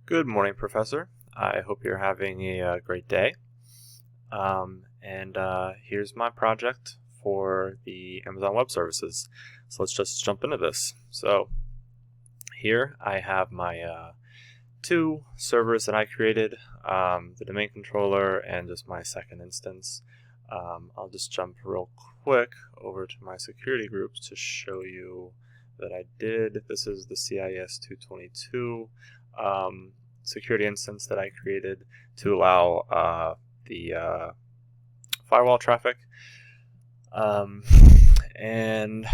Good morning, Professor. I hope you're having a great day. Here's my project for the Amazon Web Services. So let's just jump into this. So here I have my two servers that I created, the domain controller and just my second instance. I'll just jump real quick over to my security groups to show you that I did. This is the CIS 222 security instance that I created to allow the firewall traffic. And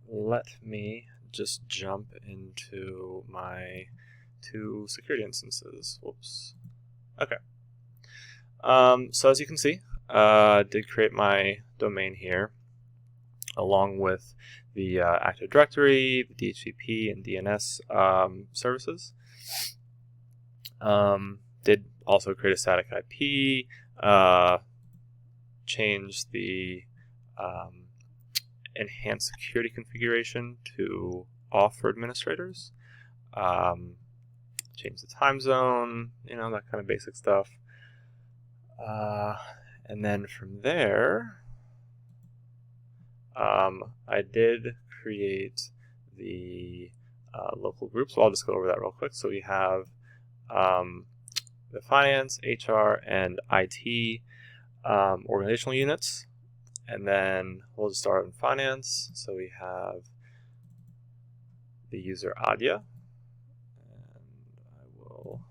let me just jump into my two security instances. Whoops. Okay. So as you can see, I did create my domain here along with the Active Directory, the DHCP, and DNS services. Did also create a static IP, change the enhanced security configuration to off for administrators, change the time zone, that kind of basic stuff. And then from there, I did create the local group, so I'll just go over that real quick. So we have the finance, HR, and IT organizational units. And then we'll just start in finance. So we have the user Adya. And I will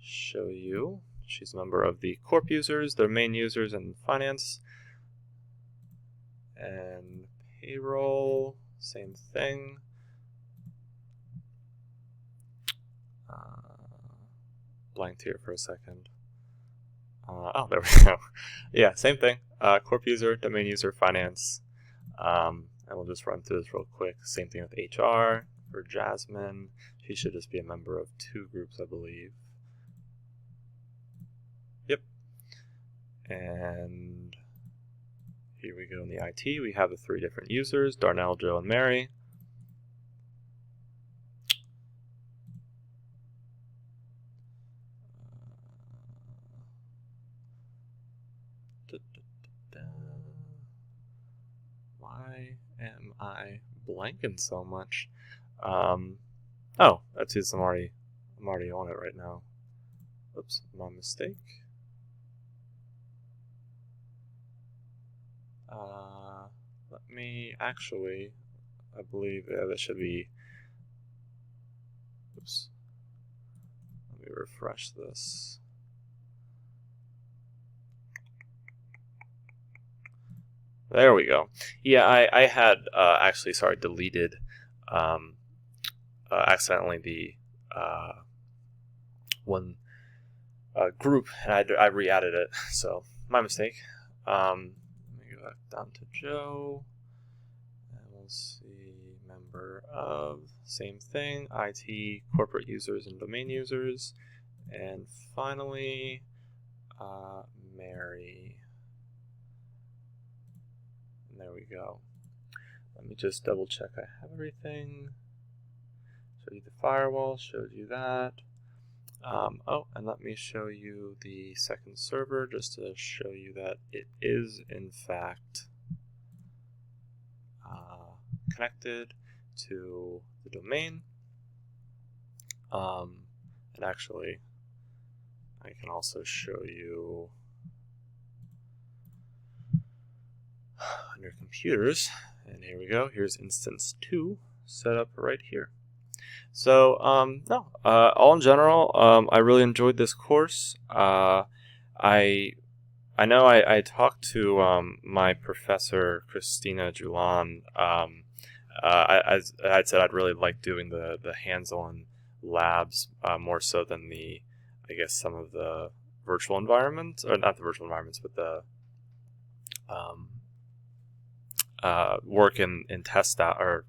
show you. She's a member of the corp users, their main users, and finance. And payroll, same thing. Blanked here for a second. Oh, there we go. Yeah, same thing. Corp user, domain user, finance. And we'll just run through this real quick. Same thing with HR. For Jasmine, she should just be a member of two groups, I believe. Yep. And here we go in the IT. We have the three different users, Darnell, Joe, and Mary. Why am I blanking so much? Oh, that's because I'm already on it right now. Oops, my mistake. Let me actually, I believe that should be, oops, let me refresh this. There we go. Yeah, I had actually, deleted accidentally the one group, and I re-added it, so my mistake. Let me go back down to Joe, and we'll see member of, same thing, IT, corporate users, and domain users, and finally Mary. And there we go. Let me just double check I have everything. Showed you the firewall, showed you that. Oh, and let me show you the second server just to show you that it is in fact connected to the domain. And actually, I can also show you on your computers. And here we go. Here's instance 2 set up right here. So, all in general, I really enjoyed this course. I know I talked to my professor, Christina Julan. I said I'd really like doing the hands-on labs more so than I guess some of the virtual environments, or not the virtual environments, but the work in test out, or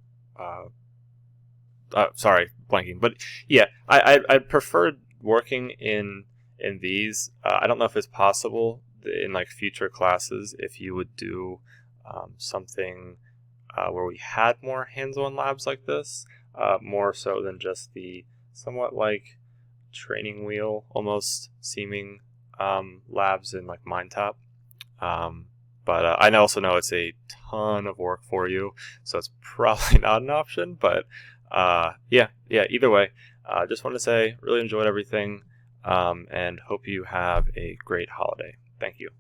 sorry, blanking. But yeah, I preferred working in these. I don't know if it's possible in like future classes if you would do something where we had more hands-on labs like this, more so than just the somewhat like training wheel almost seeming labs in like MindTap. But I also know it's a ton of work for you, so it's probably not an option. But yeah, either way, just want to say really enjoyed everything, and hope you have a great holiday. Thank you.